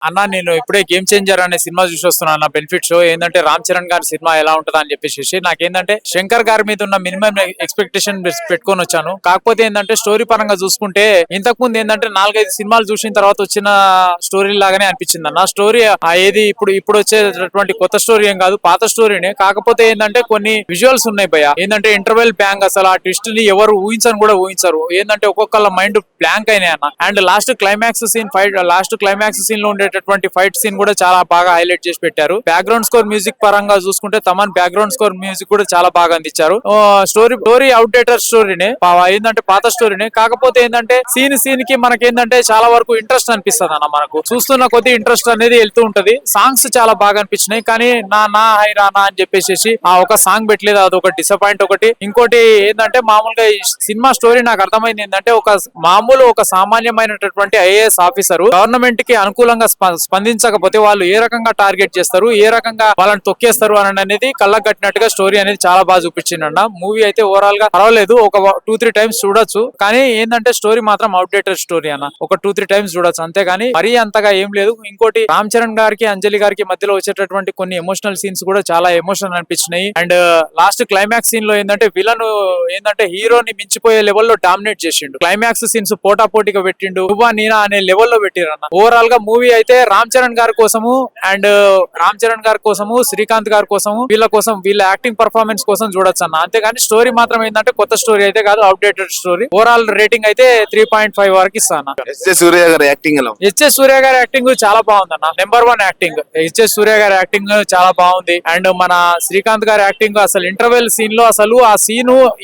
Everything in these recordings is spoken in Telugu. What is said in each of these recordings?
అన్న నేను ఇప్పుడే గేమ్ చేంజర్ అనే సినిమా చూసి వస్తున్నాను. నా బెనిఫిట్ షో ఏంటంటే రామ్ చరణ్ గారి సినిమా ఎలా ఉంటుందా అని చెప్పేసి నాకేంటంటే శంకర్ గారి మీద ఉన్న మినిమం ఎక్స్పెక్టేషన్ పెట్టుకొని వచ్చాను. కాకపోతే ఏంటంటే స్టోరీ పరంగా చూసుకుంటే ఇంతకు ముందు ఏంటంటే 4-5 సినిమాలు చూసిన తర్వాత వచ్చిన స్టోరీ లాగానే అనిపించింది అన్న. స్టోరీ ఏది ఇప్పుడు వచ్చేటటువంటి కొత్త స్టోరీ ఏం కాదు, పాత స్టోరీనే. కాకపోతే ఏంటంటే కొన్ని విజువల్స్ ఉన్నాయి భయ. ఏంటంటే ఇంటర్వెల్ బ్యాంక్ అసలు ఆ ట్విస్ట్ ని ఎవరు ఊహించని కూడా ఊహించరు. ఏంటంటే ఒక్కొక్కళ్ళ మైండ్ బ్లాంక్ అయినాయి అన్న. అండ్ లాస్ట్ క్లైమాక్స్ సీన్ లో ఉండేటటువంటి ఫైట్ సీన్ కూడా చాలా బాగా హైలైట్ చేసి పెట్టారు. బ్యాక్గ్రౌండ్ స్కోర్ మ్యూజిక్ పరంగా చూసుకుంటే తమన్ బ్యాక్గ్రౌండ్ స్కోర్ మ్యూజిక్ కూడా చాలా బాగా అందించారు. స్టోరీ అవుట్డేటర్ స్టోరీనే, ఏంటంటే పాత స్టోరీనే. కాకపోతే ఏంటంటే సీన్ కి మనకేంటంటే చాలా వరకు ఇంట్రెస్ట్ అనిపిస్తుంది అన్న. మనకు చూస్తున్న కొద్ది ఇంట్రెస్ట్ అనేది వెళ్తూ ఉంటది. సాంగ్స్ చాలా బాగా అనిపించినాయి. కానీ నా హైరానా అని చెప్పేసి ఆ ఒక సాంగ్ పెట్టలేదు, అదొక డిసప్పాయింట్. ఇంకోటి ఏంటంటే మామూలుగా ఈ సినిమా స్టోరీ నాకు అర్థమైంది ఏంటంటే ఒక సామాన్యమైనటువంటి ఐఏఎస్ ఆఫీసర్ గవర్నమెంట్ కి అనుకూలంగా స్పందించకపోతే వాళ్ళు ఏ రకంగా టార్గెట్ చేస్తారు, ఏ రకంగా వాళ్ళని తొక్కేస్తారు అని అనేది కళ్ళకు కట్టినట్టుగా స్టోరీ అనేది చాలా బాగా చూపించిందన్న. మూవీ అయితే ఓవరాల్ గా పర్వాలేదు, ఒక 2-3 టైమ్స్ చూడొచ్చు. కానీ ఏంటంటే స్టోరీ మాత్రం అవుట్డేటెడ్ స్టోరీ అన్న. ఒక 2-3 టైమ్స్ చూడొచ్చు అంతేగాని మరీ అంతగా ఏం లేదు. ఇంకోటి రామ్ చరణ్ గారికి అంజలి గారికి మధ్యలో వచ్చేటటువంటి కొన్ని ఎమోషనల్ సీన్స్ కూడా చాలా ఎమోషనల్ అనిపించినాయి. అండ్ లాస్ట్ క్లైమాక్స్ సీన్ లో ఏంటంటే విలన్ ఏంటంటే హీరోని మించిపోయే లెవెల్లో డామినేట్ చేసిండు. క్లైమాక్స్ సీన్స్ పోటాపోటీగా పెట్టిండు, నువ్వా నేనా అనే లెవెల్లో పెట్టిరన్న. ఓవరాల్ గా మూవీ అయితే రామ్ చరణ్ గారి కోసము శ్రీకాంత్ గారి కోసము వీళ్ళ యాక్టింగ్ పర్ఫార్మెన్స్ కోసం చూడొచ్చు అన్న. అంతేగాని స్టోరీ మాత్రం ఏంటంటే కొత్త స్టోరీ అయితే కాదు, అవుట్డేటెడ్ స్టోరీ. ఓవరాల్ రేటింగ్ అయితే 3.5 వరకు ఇస్తాను. ఎస్ సూర్య గారి యాక్టింగ్ ఎలా ఉంది? హెచ్ఎస్ సూర్య గారి యాక్టింగ్ చాలా బాగుంది అన్న. నెంబర్ 1 యాక్టింగ్ హెచ్ఎస్ సూర్య గారి యాక్టింగ్ చాలా బాగుంది. అండ్ మన శ్రీకాంత్ గారి యాక్టింగ్ అసలు ఇంటర్వెల్ సీన్ లో అసలు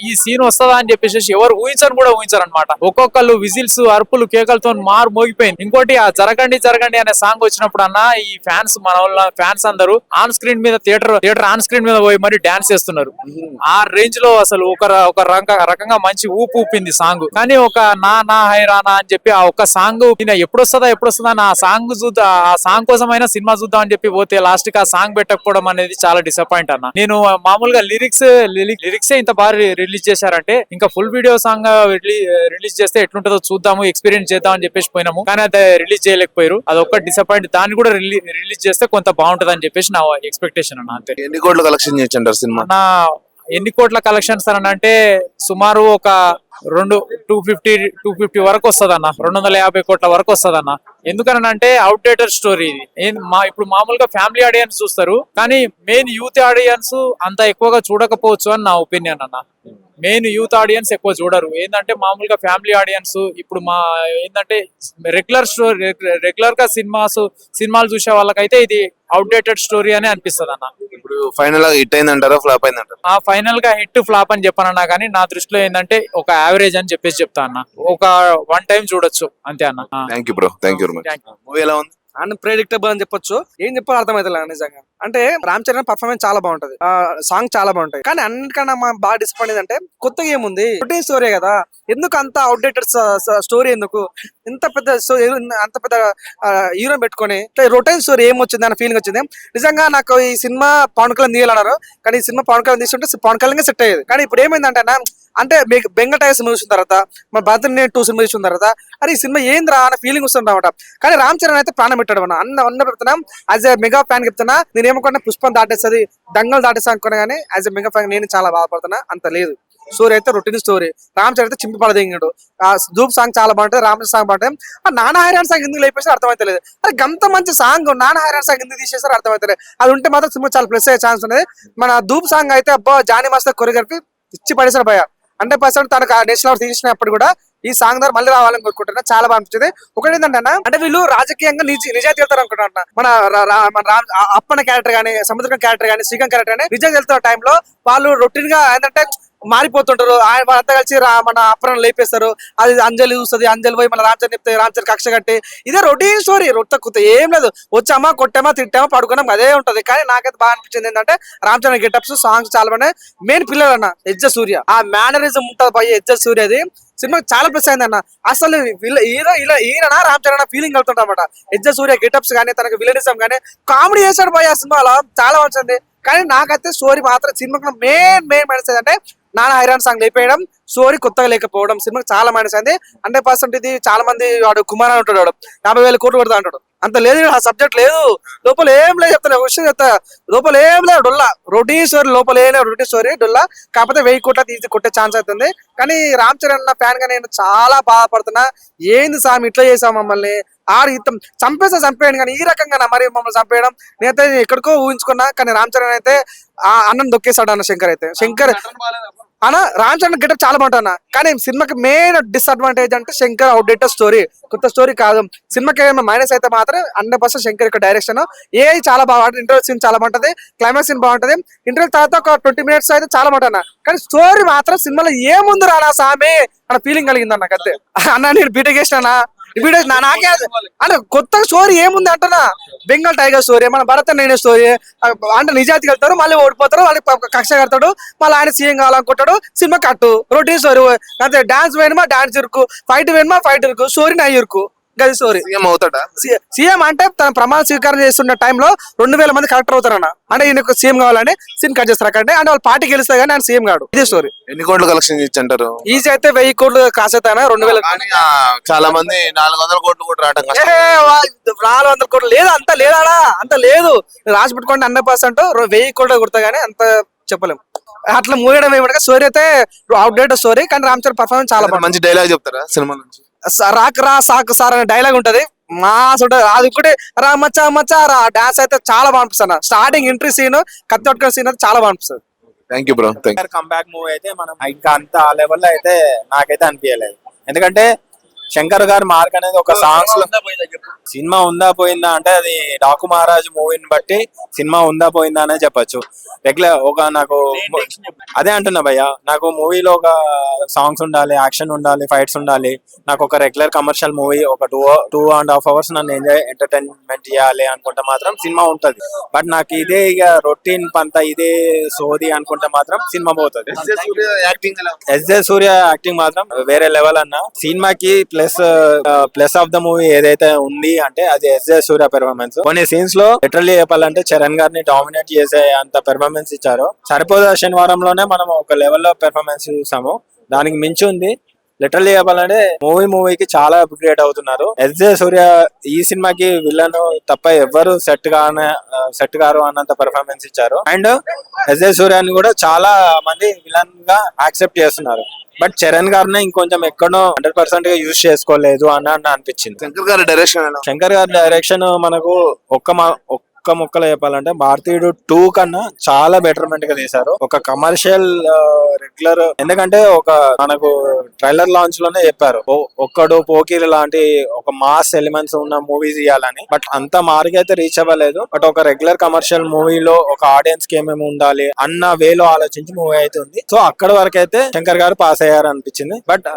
ఈ సీన్ వస్తుందా అని చెప్పేసి ఎవరు ఊహించరు అనమాట. ఒక్కొక్కళ్ళు విజిల్స్, అరుపులు, కేకలతో మోగిపోయింది. ఇంకోటి ఆ జరగండి అనే సాంగ్ వచ్చినప్పుడు అన్న ఈ ఫ్యాన్స్ అందరూ ఆన్ స్క్రీన్ మీద థియేటర్ ఆన్ స్క్రీన్ మీద పోయి మరి డాన్స్ చేస్తున్నారు. ఆ రేంజ్ లో అసలు ఒక రకంగా మంచి ఊపింది సాంగ్. కానీ ఒక నా హైరానా అని చెప్పి ఆ ఒక్క సాంగ్ ఎప్పుడు వస్తుందా అని ఆ సాంగ్ కోసమైనా సినిమా చూద్దాం అని చెప్పి పోతే లాస్ట్ కి ఆ సాంగ్ పెట్టకపోవడం అనేది చాలా డిసప్పాయింట్ అన్న. నేను మామూలుగా లిరిక్స్ ఇంత బాగా రిలీజ్ చేశారంటే ఇంకా ఫుల్ వీడియో సాంగ్ రిలీజ్ చేస్తే ఎట్లుంటుందో చూద్దాము, ఎక్స్పీరియన్స్ చేద్దాం అని చెప్పేసి పోయినాము. కానీ అది రిలీజ్ చేయలేకపోయారు, అదొక డిసప్పాయింట్. దాన్ని కూడా రిలీజ్ చేస్తే కొంత బాగుంటది అని చెప్పేసి నా ఎక్స్పెక్టేషన్ అన్న. అంతే. ఎన్ని కోట్ల కలెక్షన్ చేయంటారు సినిమా? ఎన్ని కోట్ల కలెక్షన్స్ అని అంటే సుమారు ఒక 250 వరకు వస్తుంది అన్న. 250 కోట్ల వరకు వస్తుంది అన్న. ఎందుకనంటే అవుట్డేటెడ్ స్టోరీ ఇది. ఇప్పుడు మామూలుగా ఫ్యామిలీ ఆడియన్స్ చూస్తారు, కానీ మెయిన్ యూత్ ఆడియన్స్ అంత ఎక్కువగా చూడకపోవచ్చు అని నా ఒపీనియన్ అన్న. మెయిన్ యూత్ ఆడియన్స్ ఎక్కువ చూడరు. ఏంటంటే మామూలుగా ఫ్యామిలీ ఆడియన్స్ ఇప్పుడు ఏంటంటే రెగ్యులర్ గా సినిమాలు చూసే వాళ్ళకైతే ఇది అవుట్డేటెడ్ స్టోరీ అని అనిపిస్తుంది అన్న. ఇప్పుడు ఫైనల్ గా హిట్ అయిందంటారా, ఫ్లాప్ అయిందంటారా? ఫైనల్ గా హిట్ ఫ్లాప్ అని చెప్పనన్నా కానీ నా దృష్టిలో ఏంటంటే ఒక యావరేజ్ అని చెప్పేసి చెప్తా అన్న. ఒక 1 టైం చూడొచ్చు అంతే అన్న. Thank you bro, thank you very much. Movie ఎలా ఉంది? అన్ప్రెడిక్టబుల్ అని చెప్పొచ్చు. ఏం చెప్పాలో అర్థమైతే నిజంగా. అంటే రామ్ చరణ్ పర్ఫార్మెన్స్ చాలా బాగుంటది, సాంగ్ చాలా బాగుంటాయి. కానీ అన్నిటికన్నా బాగా డిసప్పాయింట్ అంటే కొత్తగా ఏముంది, రొటీన్ స్టోరీ కదా. ఎందుకు అంత అవుట్డేటెడ్ స్టోరీ, ఎందుకు ఇంత పెద్ద హీరో పెట్టుకొని రొటీన్ స్టోరీ ఏమొచ్చింది అన్న ఫీలింగ్ వచ్చింది. నిజంగా నాకు ఈ సినిమా పవన్ కళ్యాణ్ తీయాలన్నారు, కానీ ఈ సినిమా పవన్ కళ్యాణ్ తీసుకుంటే పవన్ కళ్యాణ్ సెట్ అయ్యేది. కానీ ఇప్పుడు ఏమైందంటే అంటే బెంగటైస్ సినిమా చూసిన తర్వాత, మన భద్రని 2 సినిమా చూసిన తర్వాత అరే ఈ సినిమా ఏంద్రా అన్న ఫీలింగ్ వస్తుంది అనమాట. కానీ రామ్ చరణ్ అయితే ప్రాణం పెట్టాడు అన్న చెప్తున్నా. యాజ్ ఎ మెగా ఫ్యాన్ చెప్తున్నా, నేను ఏమనుకున్నా పుష్పం దాటేస్తుంది, దంగల్ దాటేస్తా అనుకున్నా. కానీ యాజ్ ఎ మెగా ఫ్యాన్ నేను చాలా బాధపడుతున్నా. అంత లేదు. స్టోరీ అయితే రొటీన్ స్టోరీ. రామ్ చరణ్ అయితే చింపి పడదింగాడు. ఆ ధూప్ సాంగ్ చాలా బాగుంటుంది, రామ్ సాంగ్ బాగుంటుంది. ఆ నానా హైరాన్ సాంగ్ ఎందుకు లేపేసి అర్థమైతే లేదు. అరే గంత మంచి సాంగ్ నానా హైరాన్ సాంగ్ ఎందుకు తీసేసారో అర్థమైతే. అది ఉంటే మాత్రం సినిమా చాలా ప్లస్ అయ్యే ఛాన్స్ ఉంది. మన ధూప్ సాంగ్ అయితే అబ్బా జానీ మాస్టర్ కొరియోగ్రఫీ ఇచ్చి పడేసారు భయ. 100% తనకు నేషనల్ అవార్డు తీసినప్పుడు కూడా ఈ సాంగ్ ద్వారా మళ్ళీ రావాలని కోరుకుంటున్నా. చాలా బాగా అనిపించింది. ఒకటి ఏంటంటే అంటే వీళ్ళు రాజకీయంగా నిజాయితీ వెళ్తారు అనుకుంటున్నా. మన అప్పన్న క్యారెక్టర్ గానీ, సముద్రం క్యారెక్టర్ గానీ, శ్రీకాంత్ క్యారెక్టర్ గానీ నిజంగా వెళ్తున్న టైంలో వాళ్ళు రొటీన్ గా ఏంటంటే మారిపోతుంటారు. వాళ్ళంతా కలిసి మన అప్పన్న లేపేస్తారు. అది అంజలి చూస్తుంది, అంజలి పోయి మన రామచరణ్ చెప్తే రామచరణ్ కక్ష కట్టి ఇదే రొటీన్ స్టోరీ. కొత్త ఏం లేదు. వచ్చామా, కొట్టామా, తిట్టామా, పడుకున్నాం, అదే ఉంటది. కానీ నాకైతే బాగా అనిపించింది ఏంటంటే రామ్ చరణ్ గెటప్స్, సాంగ్స్ చాలా బాగున్నాయి. మెయిన్ పిల్లలు అన్న ఎడ్జ సూర్య, ఆ మేనరిజం ఉంటుంది పోయి ఎడ్జ సూర్యది సినిమా చాలా ప్లస్ అయింది అన్న. అసలు ఈయన రామ్ చరణ్ ఫీలింగ్ అవుతుంటా అన్నమాట. ఎడ్జ సూర్య గెటప్స్ కానీ, తనకు విలనిజం కానీ కామెడీ చేశాడు పోయి ఆ సినిమాలో చాలా వచ్చింది. కానీ నాకైతే స్టోరీ మాత్రం సినిమాకి మెయిన్ మైనస్ అంటే నానా హైరాన్ సాంగ్ లేపేయడం, స్టోరీ కొత్తగా లేకపోవడం సినిమాకి చాలా మైనస్ అయింది. 100% ఇది చాలా మంది వాడు కుమార్ అని ఉంటాడు, 50,000 కోట్లు కొడతా అంటాడు. అంత లేదు ఆ సబ్జెక్ట్ లేదు, లోపల ఏం లేదు చెప్తాను, ఒక విషయం చెప్తా, లోపల ఏం లేదు డొల్లా, రొటీన్ స్టోరీ, లోపల ఏం లేదు రొటీన్ స్టోరీ డొల్లా. కాకపోతే 1000 కోట్ల తీసి కొట్టే ఛాన్స్ అవుతుంది. కానీ రామ్ చరణ్ ఫ్యాన్ గా నేను చాలా బాధపడుతున్నా. ఏంది సామి ఇట్లా చేసావు మమ్మల్ని, ఆడు ఇతం చంపేయండి, కానీ ఈ రకంగా మరి మమ్మల్ని చంపేయడం నేనైతే ఎక్కడికో ఊహించుకున్నా. కానీ రామ్ చరణ్ అయితే ఆ అన్నం దొక్కేశాడు అన్న. శంకర్ అన్న రామ్ చరణ్ గెటప్ చాలా బాగుంటుంది, కానీ సినిమాకి మెయిన్ డిసడ్వాంటేజ్ అంటే శంకర్ అవుట్డేటెడ్ స్టోరీ, కొత్త స్టోరీ కాదు. సినిమాకి ఏమైనా మైనస్ అయితే మాత్రం 100% శంకర్ యొక్క డైరెక్షన్. ఏ చాలా బాగా, ఇంటర్వ్యూ సీన్ చాలా బాగుంటది, క్లైమాక్స్ సీన్ బాగుంటది, ఇంటర్వ్యూ తర్వాత ఒక 20 minutes అయితే చాలా బాగుంటుంది. కానీ స్టోరీ మాత్రం సినిమాలో ఏముంది రానా సామి అన్న ఫీలింగ్ కలిగింది అన్న. అంతే అన్న, నేను బీటెక్ చేసినా వీడియో నాకే అంటే కొత్త స్టోరీ ఏముంది అంటున్నా. బెంగాల్ టైగర్ స్టోరీ, మన భరత్ నేనే స్టోరీ అంటే నిజాయితీకి వెళ్తారు, మళ్ళీ ఓడిపోతారు, మళ్ళీ కక్ష కడతాడు, మళ్ళీ ఆయన సీఎం కావాలనుకుంటాడు, సినిమా కట్టు రొటీన్ స్టోరీ. అంతే, డాన్స్ వేయడమా డాన్స్ ఇరుకు, ఫైట్ వేయడమా ఫైట్ ఇరుకు, స్టోరీ నా ఇరుకు, గది స్టోరీ. సీఎం అవుతాడా? సీఎం అంటే తన ప్రమాణ స్వీకారం చేస్తున్న టైంలో 2000 మంది కలెక్టర్ అవుతారన్న. అంటే ఈయనకు సీఎం కావాలని సీన్ కట్ చేస్తారు అక్కడ. అంటే వాళ్ళు పార్టీ గెలుస్తారు కానీ ఆయన సీఎం కాడు. ఇదే స్టోరీ. ఎన్ని కోట్లు కలెక్షన్ ఇచ్చంటారు? ఈజీ అయితే 1000 కోట్లు కాసేతానా, 2000 కానీ చాలా మంది 400 కోట్లు కూడా రావడం కష్టం. 400 కోట్లు లేదు, అంత లేదాడా, అంత లేదు. రాసి పెట్టుకోండి 100%, 1000 కోట్లు కొడతా గానీ అంత చెప్పలేము. అట్లా మూయడం ఏమంటే స్టోరీ అయితే అవుట్డేట్ స్టోరీ, కానీ రామ్ చరణ్ పర్ఫార్మెన్స్ చాలా బాగుంది. మంచి డైలాగ్ చెప్తారా సినిమా నుంచి? రాక్ రా సాకు సార్ అనే డైలాగ్ ఉంటది, మాస్ ఉంటది. అది ఒకటి రా మచ్చా మచ్చా రా డాన్స్ అయితే చాలా బాగుంటుంది. స్టార్టింగ్ ఎంట్రీ సీన్, కత్తి పట్టుకునే సీన్ అయితే చాలా బాగుంటుంది. Thank you bro. Comeback movie అయితే మనం ఇంకా అంత ఆ లెవెల్లో అయితే నాకైతే అనిపించలేదు. ఎందుకంటే శంకర్ గారి మార్క్ అనేది ఒక సాంగ్స్ లో, సినిమా ఉందా పోయిందా అంటే అది డాకు మహారాజ్ మూవీని బట్టి సినిమా ఉందా పోయిందా అనే చెప్పొచ్చు. రెగ్యులర్ ఒక నాకు అదే అంటున్నా భయ్య, నాకు మూవీలో ఒక సాంగ్స్ ఉండాలి, యాక్షన్ ఉండాలి, ఫైట్స్ ఉండాలి. నాకు ఒక రెగ్యులర్ కమర్షియల్ మూవీ ఒక 2.5 hours నన్ను ఎంటర్టైన్మెంట్ చేయాలి అనుకుంటే మాత్రం సినిమా ఉంటది. బట్ నాకు ఇదే ఇక రొటీన్ పంత, ఇదే సోది అనుకుంటే మాత్రం సినిమా పోతుంది. ఎస్జే సూర్య యాక్టింగ్ మాత్రం వేరే లెవెల్ అన్న. సినిమాకి ప్లస్ ఆఫ్ ద మూవీ ఏదైతే ఉంది అంటే అది ఎస్జే సూర్య పెర్ఫార్మెన్స్. కొన్ని సీన్స్ లో లిటరల్లీ చెప్పాలంటే చరణ్ గారిని డామినేట్ చేసే అంత పెర్ఫార్మెన్స్ ఇచ్చారు. సరిపోదా శనివారంలోనే మనం ఒక లెవెల్లో పెర్ఫార్మెన్స్ చూసాము, దానికి మించి ఉంది. లిటరల్లీ చెప్పాలంటే మూవీకి చాలా అప్గ్రేడ్ అవుతున్నారు. ఎస్జే సూర్య ఈ సినిమాకి విలన్ తప్ప ఎవరు సెట్ గారు అన్నంత పెర్ఫార్మెన్స్ ఇచ్చారు. అండ్ ఎస్జే సూర్యాని కూడా చాలా మంది విలన్ గా యాక్సెప్ట్ చేస్తున్నారు. బట్ చరణ్ గారిని ఇంకొంచెం ఎక్కడో 100% గా యూజ్ చేసుకోలేదు అని అనిపించింది. శంకర్ గారి డైరెక్షన్ మనకు ఒక్క ముక్కలో చెప్పాలంటే భారతీయుడు 2 కన్నా చాలా బెటర్మెంట్ గా తీశారు. ఒక కమర్షియల్ రెగ్యులర్, ఎందుకంటే ఒక మనకు ట్రైలర్ లాంచ్ లోనే చెప్పారు ఒక్కడు పోకిరి లాంటి ఒక మాస్ ఎలిమెంట్స్ ఉన్న మూవీస్ ఇవ్వాలని. బట్ అంత మార్క్ అయితే రీచ్ అవ్వలేదు. బట్ ఒక రెగ్యులర్ కమర్షియల్ మూవీలో ఒక ఆడియన్స్ కి ఏమేమి ఉండాలి అన్న వేలో ఆలోచించి మూవీ అయితే ఉంది. సో అక్కడ వరకు అయితే శంకర్ గారు పాస్ అయ్యారు అనిపించింది. బట్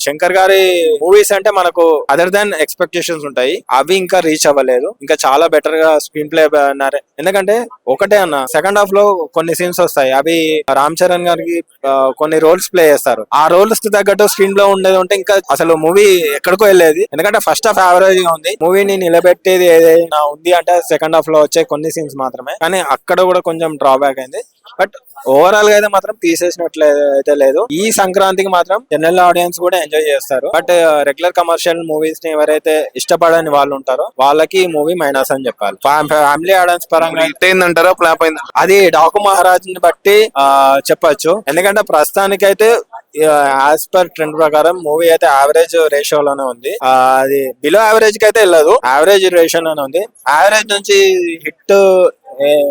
శంకర్ గారి మూవీస్ అంటే మనకు అదర్ దాన్ ఎక్స్పెక్టేషన్స్ ఉంటాయి, అవి ఇంకా రీచ్ అవ్వలేదు. ఇంకా చాలా బెటర్ గా స్క్రీన్ ప్లే అన్నారు. ఎందుకంటే ఒకటే అన్న, సెకండ్ హాఫ్ లో కొన్ని సీన్స్ వస్తాయి, అవి రామ్ చరణ్ గారికి కొన్ని రోల్స్ ప్లే చేస్తారు. ఆ రోల్స్ కి తగ్గట్టు స్క్రీన్ ప్లే ఉండేది ఉంటే ఇంకా అసలు మూవీ ఎక్కడికో వెళ్ళేది. ఎందుకంటే ఫస్ట్ హాఫ్ యావరేజ్ గా ఉంది. మూవీని నిలబెట్టేది ఏదైనా ఉంది అంటే సెకండ్ హాఫ్ లో వచ్చే కొన్ని సీన్స్ మాత్రమే, కానీ అక్కడ కూడా కొంచెం డ్రాబ్యాక్ అయింది. బట్ ఓవరాల్ గా అయితే మాత్రం తీసేసినట్లు అయితే లేదు. ఈ సంక్రాంతికి మాత్రం జనరల్ ఆడియన్స్ కూడా ఎంజాయ్ చేస్తారు. బట్ రెగ్యులర్ కమర్షియల్ మూవీస్ ని ఎవరైతే ఇష్టపడని వాళ్ళు ఉంటారో వాళ్ళకి ఈ మూవీ మైనస్ అని చెప్పాలి. ఫ్యామిలీ ఆడియన్స్ పరంగా అంటారా ఫ్లాప్ అయిందా? అది డాకు మహారాజ్ ని బట్టి చెప్పొచ్చు. ఎందుకంటే ప్రస్తుతానికైతే యాజ్ పర్ ట్రెండ్ ప్రకారం మూవీ అయితే యావరేజ్ రేషియోలోనే ఉంది. అది బిలో యావరేజ్ కి అయితే వెళ్ళదు, యావరేజ్ రేషియోలోనే ఉంది. యావరేజ్ నుంచి హిట్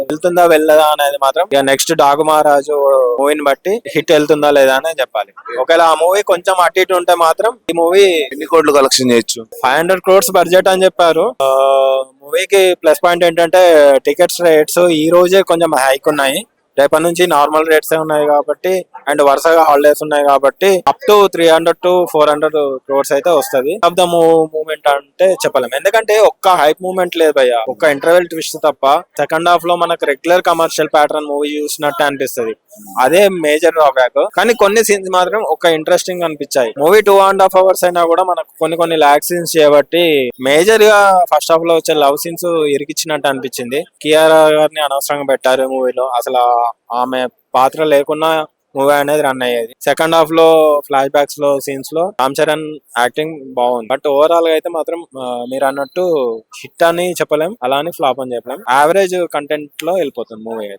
వెళ్తుందా వెళ్ళదా అనేది మాత్రం ఇక నెక్స్ట్ డాగు మహారాజు మూవీని బట్టి హిట్ వెళ్తుందా లేదా అని చెప్పాలి. ఒకవేళ ఆ మూవీ కొంచెం అటు ఇటు ఉంటే మాత్రం ఈ మూవీ ఎన్ని కోట్లు కలెక్షన్ చేయొచ్చు? 500 crores బడ్జెట్ అని చెప్పారు. మూవీకి ప్లస్ పాయింట్ ఏంటంటే టికెట్స్ రేట్స్ ఈ రోజే కొంచెం హైక్ ఉన్నాయి, రేపటి నుంచి నార్మల్ రేట్స్ ఉన్నాయి కాబట్టి, అండ్ వరుసగా హాలిడేస్ ఉన్నాయి కాబట్టి అప్ టు 300 to 400 crores అయితే వస్తుంది. ఆఫ్ ద మూమెంట్ అంటే చెప్పలేము, ఎందుకంటే ఒక్క హైప్ మూమెంట్ లేదు భయ్య, ఒక్క ఇంటర్వెల్ ట్విస్ట్ తప్ప. సెకండ్ హాఫ్ లో మనకు రెగ్యులర్ కమర్షియల్ ప్యాటర్న్ మూవీ చూసినట్టు అనిపిస్తుంది, అదే మేజర్ డ్రాబ్యాక్. కానీ కొన్ని సీన్స్ మాత్రం ఒక ఇంట్రెస్టింగ్ అనిపించాయి. మూవీ 2.5 hours అయినా కూడా మనకు కొన్ని ల్యాక్ సీన్స్ చేయబట్టి మేజర్ గా ఫస్ట్ హాఫ్ లో వచ్చే లవ్ సీన్స్ ఇరికిచ్చినట్టు అనిపించింది. కియారా గారిని అనవసరంగా పెట్టారు మూవీలో, అసలు ఆమె పాత్ర లేకున్నా మూవీ అనేది రన్ అయ్యేది. సెకండ్ హాఫ్ లో ఫ్లాష్ బ్యాక్స్ లో సీన్స్ లో రామ్ చరణ్ యాక్టింగ్ బాగుంది. బట్ ఓవరాల్ గా అయితే మాత్రం మీరు అన్నట్టు హిట్ అని చెప్పలేం, అలానే ఫ్లాప్ అని చెప్పలేం. యావరేజ్ కంటెంట్ లో వెళ్ళిపోతుంది మూవీ.